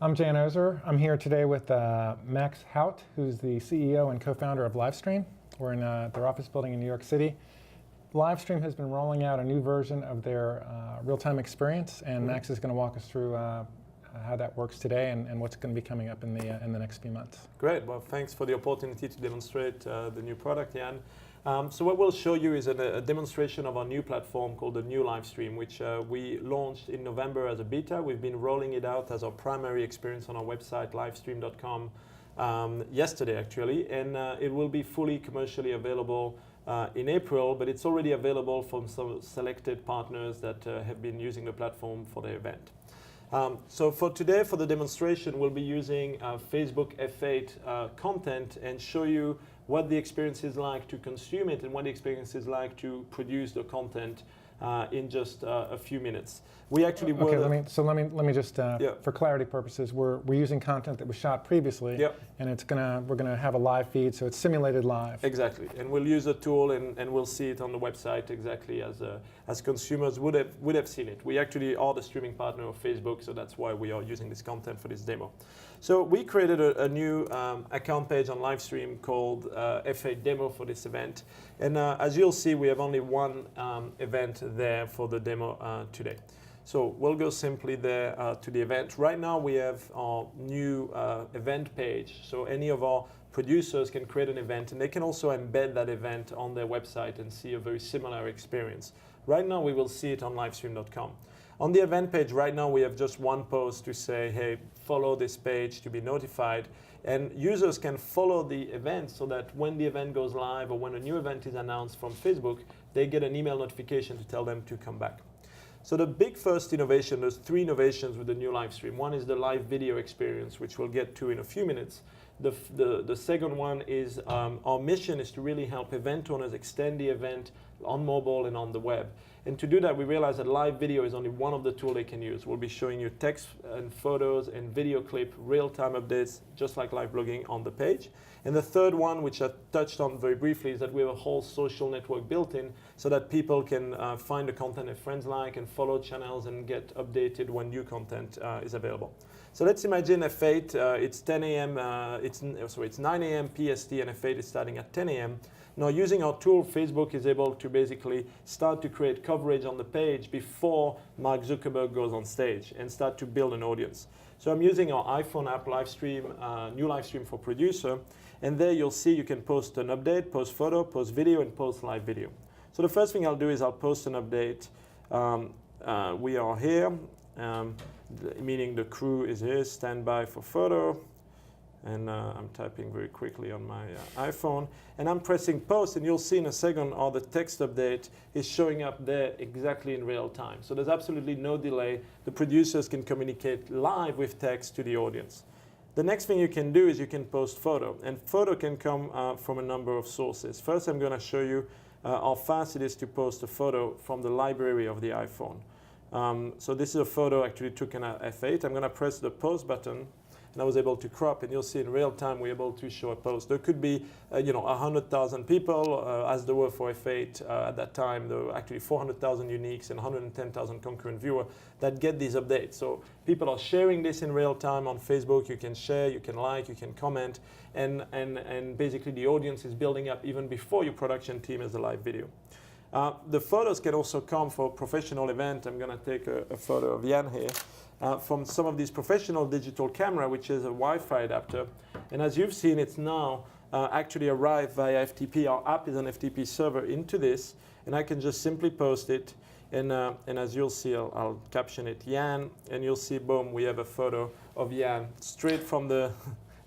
I'm Jan Ozer. I'm here today with Max Hout, who's the CEO and co-founder of Livestream. We're in their office building in New York City. Livestream has been rolling out a new version of their real-time experience, and Max is going to walk us through how that works today and what's going to be coming up in the next few months. Great. Well, thanks for the opportunity to demonstrate the new product, Jan. So what we'll show you is a demonstration of our new platform called the new Livestream, which we launched in November as a beta. We've been rolling it out as our primary experience on our website, livestream.com, yesterday actually, and it will be fully commercially available in April, but it's already available from some selected partners that have been using the platform for their event. So for today, for the demonstration, we'll be using Facebook F8 content and show you what the experience is like to consume it and what the experience is like to produce the content in just a few minutes. We actually okay. Let me just for clarity purposes, we're using content that was shot previously, and we're gonna have a live feed, so it's simulated live. Exactly, and we'll use a tool and we'll see it on the website exactly as consumers would have seen it. We actually are the streaming partner of Facebook, so that's why we are using this content for this demo. So we created a new account page on Livestream called F8 Demo for this event, and as you'll see, we have only one event there for the demo today. So we'll go simply there to the event. Right now we have our new event page, so any of our producers can create an event and they can also embed that event on their website and see a very similar experience. Right now we will see it on livestream.com. On the event page right now we have just one post to say, hey, follow this page to be notified, and users can follow the event so that when the event goes live or when a new event is announced from Facebook, they get an email notification to tell them to come back. So the big first innovation, there's three innovations with the new Livestream. One is the live video experience, which we'll get to in a few minutes. The second one is our mission is to really help event owners extend the event on mobile and on the web. And to do that, we realize that live video is only one of the tools they can use. We'll be showing you text and photos and video clip, real-time updates, just like live blogging on the page. And the third one, which I touched on very briefly, is that we have a whole social network built in so that people can find the content that friends like and follow channels and get updated when new content is available. So let's imagine F8, it's 10 a.m., it's 9 a.m. PST, and F8 is starting at 10 a.m. Now, using our tool, Facebook is able to basically start to create coverage on the page before Mark Zuckerberg goes on stage and start to build an audience. So I'm using our iPhone app, Livestream, new Livestream for Producer, and there you'll see you can post an update, post photo, post video, and post live video. So the first thing I'll do is I'll post an update. We are here, meaning the crew is here, standby for photo. And I'm typing very quickly on my iPhone. And I'm pressing post, and you'll see in a second how the text update is showing up there exactly in real time. So there's absolutely no delay. The producers can communicate live with text to the audience. The next thing you can do is you can post photo. And photo can come from a number of sources. First, I'm going to show you how fast it is to post a photo from the library of the iPhone. So this is a photo actually taken at F8. I'm going to press the post button, and I was able to crop, and you'll see in real time we're able to show a post. There could be 100,000 people, as there were for F8 at that time. There were actually 400,000 uniques and 110,000 concurrent viewers that get these updates. So people are sharing this in real time on Facebook. You can share, you can like, you can comment, and basically the audience is building up even before your production team has a live video. The photos can also come for a professional event. I'm going to take a photo of Jan here. From some of these professional digital camera, which is a Wi-Fi adapter. And as you've seen, it's now actually arrived via FTP. Our app is an FTP server into this, and I can just simply post it. And as you'll see, I'll caption it Jan, and you'll see, boom, we have a photo of Jan straight from the,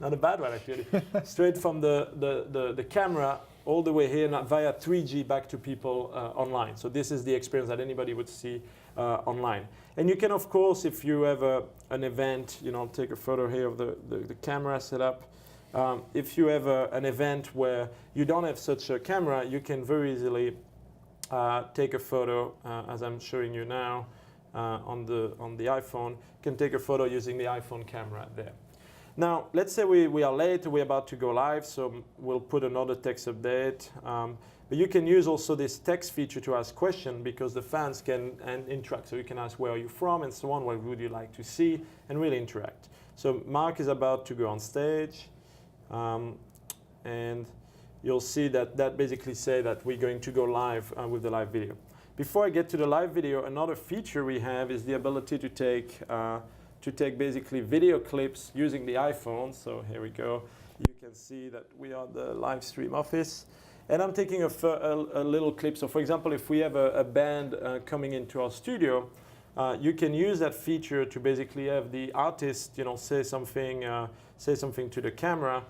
not a bad one actually, straight from the camera all the way here via 3G back to people online. So this is the experience that anybody would see online. And you can, of course, if you have an event, I'll take a photo here of the camera setup. If you have an event where you don't have such a camera, you can very easily take a photo, as I'm showing you now on the iPhone. You can take a photo using the iPhone camera there. Now, let's say we are late, we're about to go live, so we'll put another text update. But you can use also this text feature to ask questions because the fans can interact. So you can ask where are you from and so on, what would you like to see, and really interact. So Mark is about to go on stage, and you'll see that basically say that we're going to go live with the live video. Before I get to the live video, another feature we have is the ability to take basically video clips using the iPhone. So here we go. You can see that we are the Livestream office. And I'm taking a little clip. So for example, if we have a band coming into our studio, you can use that feature to basically have the artist, say something to the camera,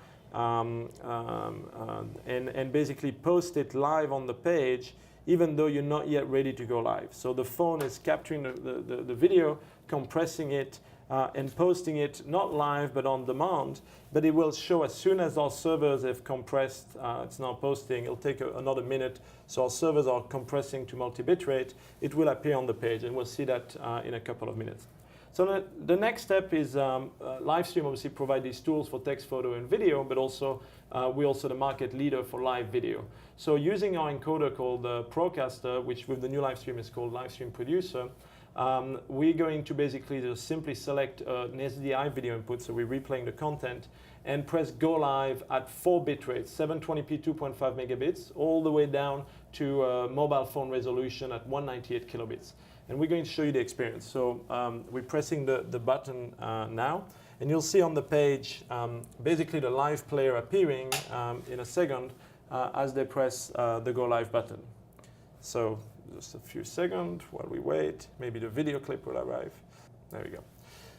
and basically post it live on the page, even though you're not yet ready to go live. So the phone is capturing the video, compressing it, and posting it not live but on demand, but it will show as soon as our servers have compressed. It's now posting. It'll take another minute, so our servers are compressing to multi-bit rate. It will appear on the page, and we'll see that in a couple of minutes. So the next step is Livestream obviously provide these tools for text, photo, and video, but also we're also the market leader for live video. So using our encoder called Procaster, which with the new Livestream is called Livestream Producer, we're going to basically just simply select an SDI video input, so we're replaying the content, and press go live at 4 bit rates, 720p 2.5 megabits, all the way down to mobile phone resolution at 198 kilobits. And we're going to show you the experience. So we're pressing the button now, and you'll see on the page basically the live player appearing in a second as they press the go live button. So just a few seconds while we wait. Maybe the video clip will arrive. There we go.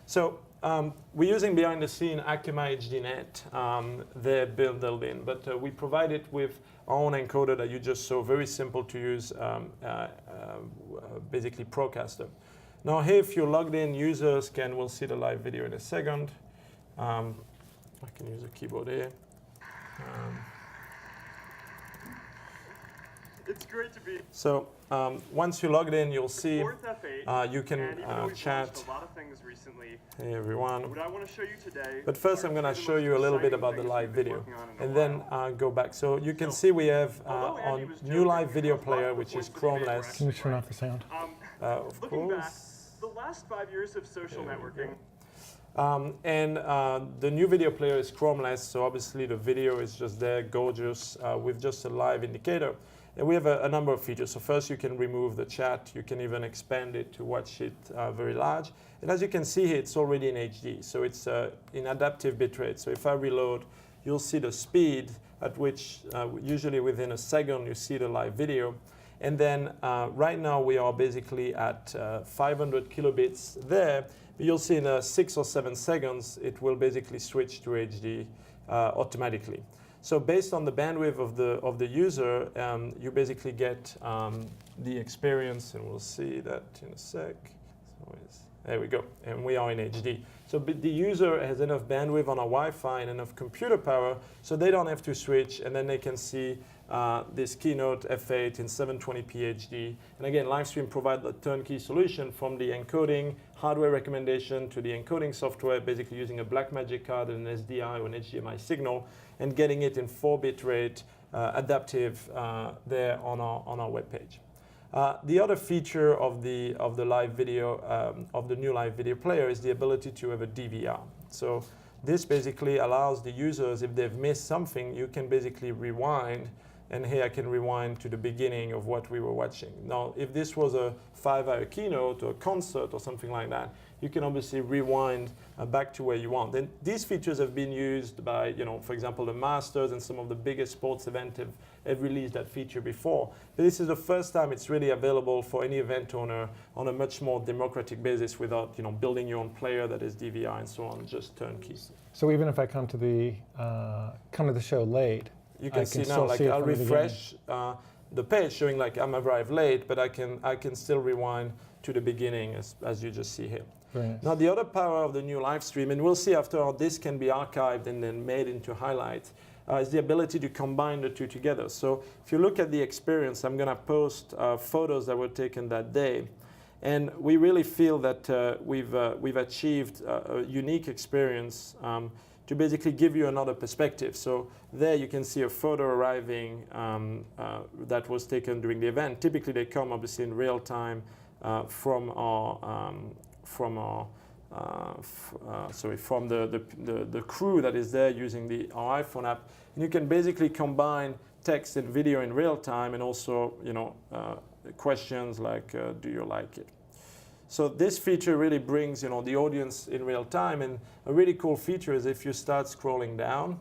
So we're using behind the scene Akamai HDNet. They're built in, but we provide it with our own encoder that you just saw. Very simple to use, basically Procaster. Now here, if you're logged in, users we'll see the live video in a second. I can use a keyboard here. It's great to be. So once you're logged in, you'll see you can chat. A lot of things recently. Hey everyone. What I want to show you today. But first, I'm going to show you a little bit about the live video, and then go back. So you can see we have our new live video player, which is Chromeless. Can you turn off the sound? Of Looking back, course. the last 5 years of social networking. And the new video player is chromeless, so obviously the video is just there, gorgeous, with just a live indicator. And we have a number of features. So first, you can remove the chat. You can even expand it to watch it very large. And as you can see here, it's already in HD. So it's in adaptive bitrate. So if I reload, you'll see the speed at which, usually within a second, you see the live video. And then right now, we are basically at 500 kilobits there. But you'll see in 6 or 7 seconds, it will basically switch to HD automatically. So based on the bandwidth of the user, you basically get the experience, and we'll see that in a sec. So there we go, and we are in HD. So the user has enough bandwidth on our Wi-Fi and enough computer power, so they don't have to switch, and then they can see this Keynote F8 in 720p HD. And again, Livestream provides a turnkey solution from the encoding hardware recommendation to the encoding software, basically using a Blackmagic card and an SDI or an HDMI signal, and getting it in 4-bit rate adaptive there on our webpage. The other feature of the live video of the new live video player is the ability to have a DVR. So this basically allows the users, if they've missed something, you can basically rewind. And here I can rewind to the beginning of what we were watching. Now, if this was a 5-hour keynote or a concert or something like that, you can obviously rewind back to where you want. And these features have been used by, for example, the Masters and some of the biggest sports events have released that feature before. But this is the first time it's really available for any event owner on a much more democratic basis without, building your own player that is DVR and so on, just turnkey. So even if I come to the show late, you can see now, like I'll refresh the page showing like I'm arrived late, but I can still rewind to the beginning as you just see here. Nice. Now the other power of the new live stream, and we'll see after how this can be archived and then made into highlights, is the ability to combine the two together. So if you look at the experience, I'm going to post photos that were taken that day. And we really feel that we've achieved a unique experience to basically give you another perspective. So there you can see a photo arriving that was taken during the event. Typically they come obviously in real time from the crew that is there using our iPhone app. And you can basically combine text and video in real time, and also questions like do you like it? So this feature really brings the audience in real time. And a really cool feature is if you start scrolling down,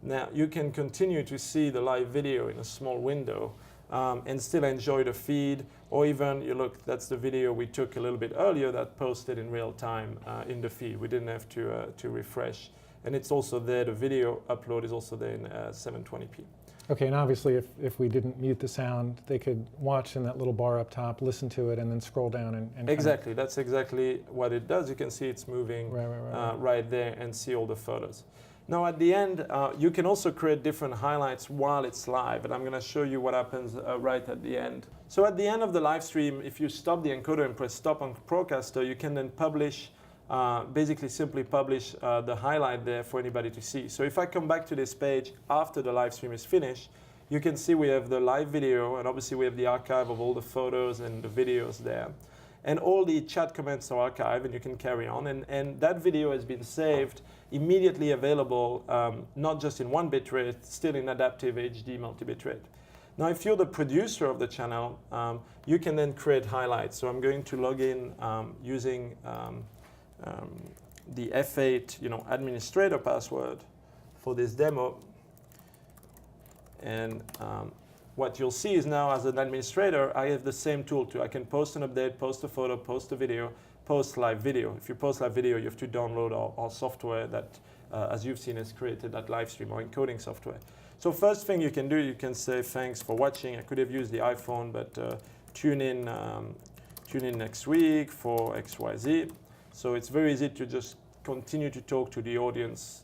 now you can continue to see the live video in a small window and still enjoy the feed. Or even you look, that's the video we took a little bit earlier that posted in real time in the feed. We didn't have to refresh. And it's also there, the video upload is also there in 720p. Okay, and obviously if we didn't mute the sound, they could watch in that little bar up top, listen to it, and then scroll down and exactly, that's exactly what it does. You can see it's moving right there and see all the photos. Now at the end, you can also create different highlights while it's live, and I'm going to show you what happens right at the end. So at the end of the live stream, if you stop the encoder and press stop on Procaster, you can then publish, basically simply publish the highlight there for anybody to see. So if I come back to this page after the live stream is finished, you can see we have the live video, and obviously we have the archive of all the photos and the videos there. And all the chat comments are archived, and you can carry on. And that video has been saved, immediately available, not just in 1 bitrate, still in adaptive HD multi-bitrate. Now, if you're the producer of the channel, you can then create highlights. So I'm going to log in using the F8 administrator password for this demo. And what you'll see is now, as an administrator, I have the same tool too. I can post an update, post a photo, post a video, post live video. If you post live video, you have to download our software that, as you've seen, has created that live stream, or encoding software. So first thing you can do, you can say thanks for watching. I could have used the iPhone, but tune in next week for XYZ. So it's very easy to just continue to talk to the audience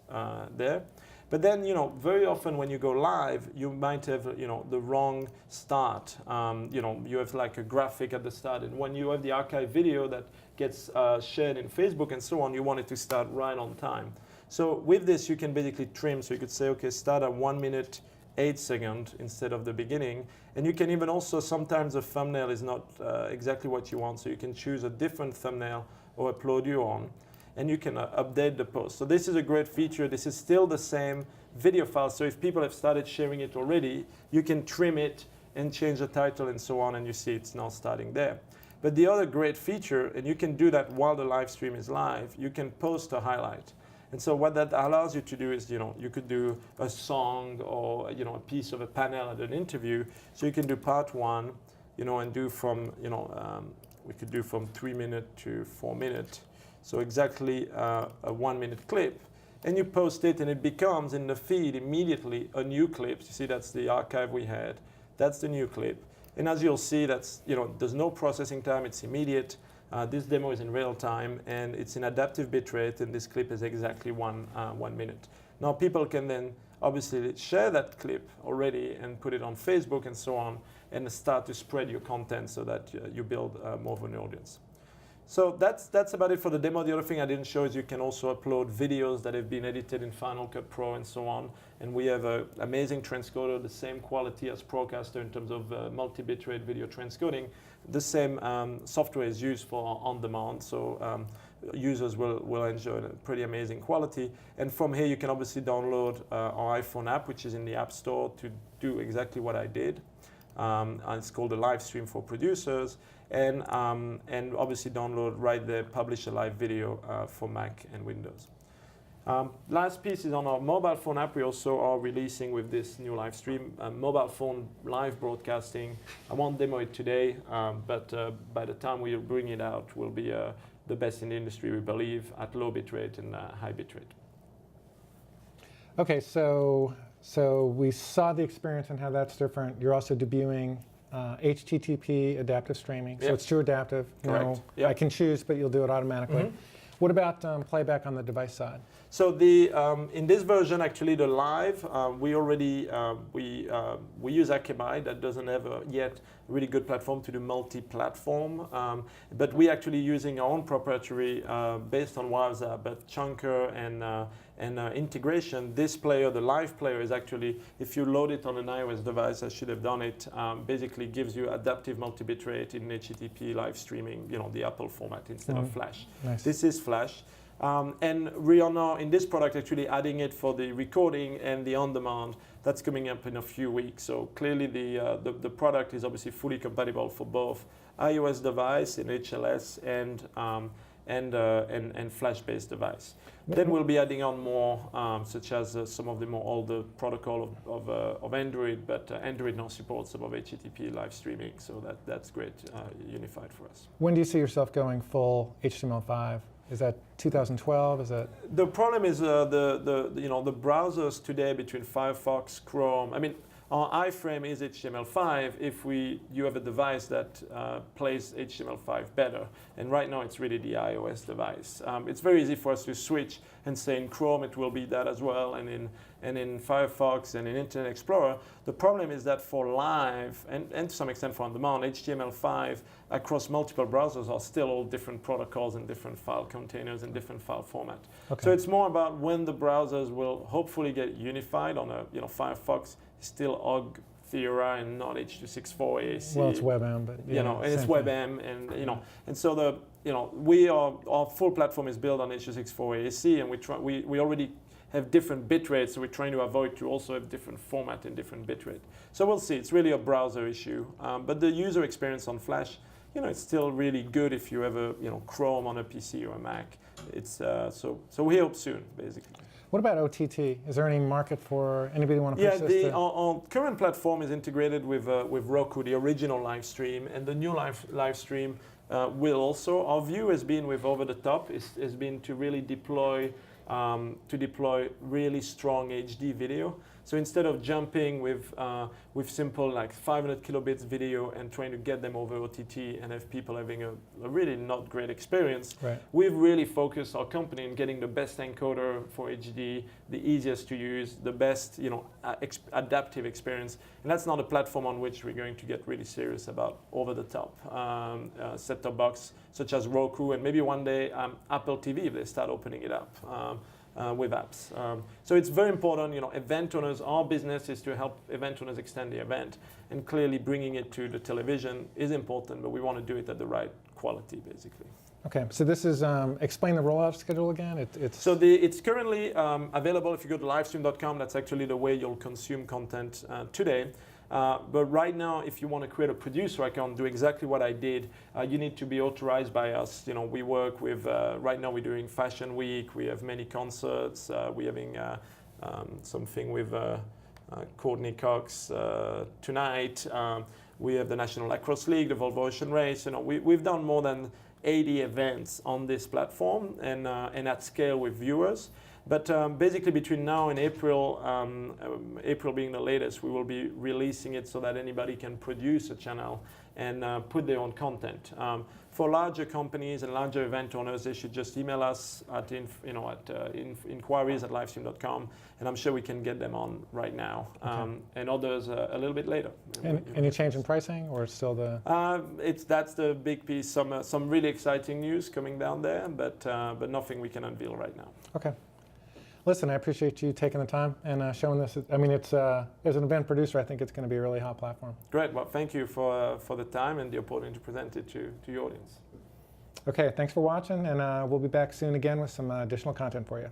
there. But then, very often when you go live, you might have, the wrong start. You have like a graphic at the start, and when you have the archive video that gets shared in Facebook and so on, you want it to start right on time. So with this, you can basically trim. So you could say, okay, start at 1 minute, 8 seconds instead of the beginning. And you can even also, sometimes the thumbnail is not exactly what you want, so you can choose a different thumbnail or upload your own. And you can update the post. So this is a great feature. This is still the same video file. So if people have started sharing it already, you can trim it and change the title and so on, and you see it's now starting there. But the other great feature, and you can do that while the live stream is live, you can post a highlight. And so what that allows you to do is, you could do a song or, a piece of a panel at an interview. So you can do part 1, and do from, we could do from 3 minutes to 4 minutes. So exactly a 1 minute clip, and you post it, and it becomes in the feed immediately a new clip. You see, that's the archive we had. That's the new clip. And as you'll see, that's, there's no processing time. It's immediate. This demo is in real time, and it's in adaptive bitrate, and this clip is exactly 1 minute. Now people can then obviously share that clip already and put it on Facebook and so on, and start to spread your content so that you build more of an audience. So that's about it for the demo. The other thing I didn't show is you can also upload videos that have been edited in Final Cut Pro and so on. And we have an amazing transcoder, the same quality as Procaster in terms of multi-bitrate video transcoding. The same software is used for on-demand, so users will enjoy a pretty amazing quality. And from here, you can obviously download our iPhone app, which is in the App Store, to do exactly what I did. And it's called the Livestream for Producers. And obviously download right there, publish a live video for Mac and Windows. Last piece is on our mobile phone app. We also are releasing with this new live stream, mobile phone live broadcasting. I won't demo it today, but by the time we bring it out, will be the best in the industry, we believe, at low bitrate and high bitrate. Okay, so we saw the experience and how that's different. You're also debuting HTTP adaptive streaming. So Yep. it's true adaptive. Correct. Yep. I can choose, but you'll do it automatically. Mm-hmm. What about playback on the device side? So in this version, actually, the live we already we use Akamai that doesn't have yet a really good platform to do multi-platform, but we actually using our own proprietary based on WhatsApp, but chunker and integration. This player, the live player, is actually, if you load it on an iOS device, I should have done it. Basically, gives you adaptive multi-bit rate in HTTP live streaming, the Apple format instead of Flash. Nice. This is Flash. And we are now in this product actually adding it for the recording and the on-demand. That's coming up in a few weeks. So clearly the product is obviously fully compatible for both iOS device in HLS and Flash-based device. Then we'll be adding on more, such as some of the more older protocol of Android, but Android now supports some of HTTP live streaming, so that's great, unified for us. When do you see yourself going full HTML5? Is that 2012? Is that the problem? Is the browsers today between Firefox, Chrome. I mean, our iframe is HTML5 if you have a device that plays HTML5 better. And right now it's really the iOS device. It's very easy for us to switch and say in Chrome it will be that as well, and in Firefox and in Internet Explorer. The problem is that for live and to some extent for on-demand, HTML5 across multiple browsers are still all different protocols and different file containers and different file format. Okay. So it's more about when the browsers will hopefully get unified on Firefox. Still OGG Theora and not H.264 AAC. Well, it's WebM, but and it's WebM, and and so our full platform is built on H.264 AAC, and we already have different bit rates, so we're trying to avoid to also have different format and different bit rate. So we'll see. It's really a browser issue, but the user experience on Flash, it's still really good if you have a Chrome on a PC or a Mac. It's so we hope soon, basically. What about OTT? Is there any market for anybody want to push this? Our current platform is integrated with Roku, the original live stream, and the new live stream will also. Our view has been with over the top has been to really deploy really strong HD video. So instead of jumping with simple like 500 kilobits video and trying to get them over OTT and have people having a really not great experience, right. We've really focused our company in getting the best encoder for HD, the easiest to use, the best adaptive experience. And that's not a platform on which we're going to get really serious about over-the-top set-top box, such as Roku, and maybe one day Apple TV if they start opening it up. With apps. So it's very important, event owners, our business is to help event owners extend the event, and clearly bringing it to the television is important, but we want to do it at the right quality, basically. Okay, so this is, explain the rollout schedule again. It's currently available if you go to livestream.com. That's actually the way you'll consume content today. But right now, if you want to create a producer account, do exactly what I did. You need to be authorized by us. We work with, right now we're doing Fashion Week. We have many concerts. We're having something with Courtney Cox tonight. We have the National Lacrosse League, the Volvo Ocean Race. We've done more than 80 events on this platform and at scale with viewers. But basically between now and April, April being the latest, we will be releasing it so that anybody can produce a channel and put their own content. For larger companies and larger event owners, they should just email us at inquiries@livestream.com, and I'm sure we can get them on right now. Okay. And others a little bit later. Any change in pricing, or it's still the? That's the big piece. Some really exciting news coming down there, but nothing we can unveil right now. Okay. Listen, I appreciate you taking the time and showing this. I mean, it's as an event producer, I think it's going to be a really hot platform. Great. Well, thank you for the time and the opportunity to present it to your audience. Okay, thanks for watching, and we'll be back soon again with some additional content for you.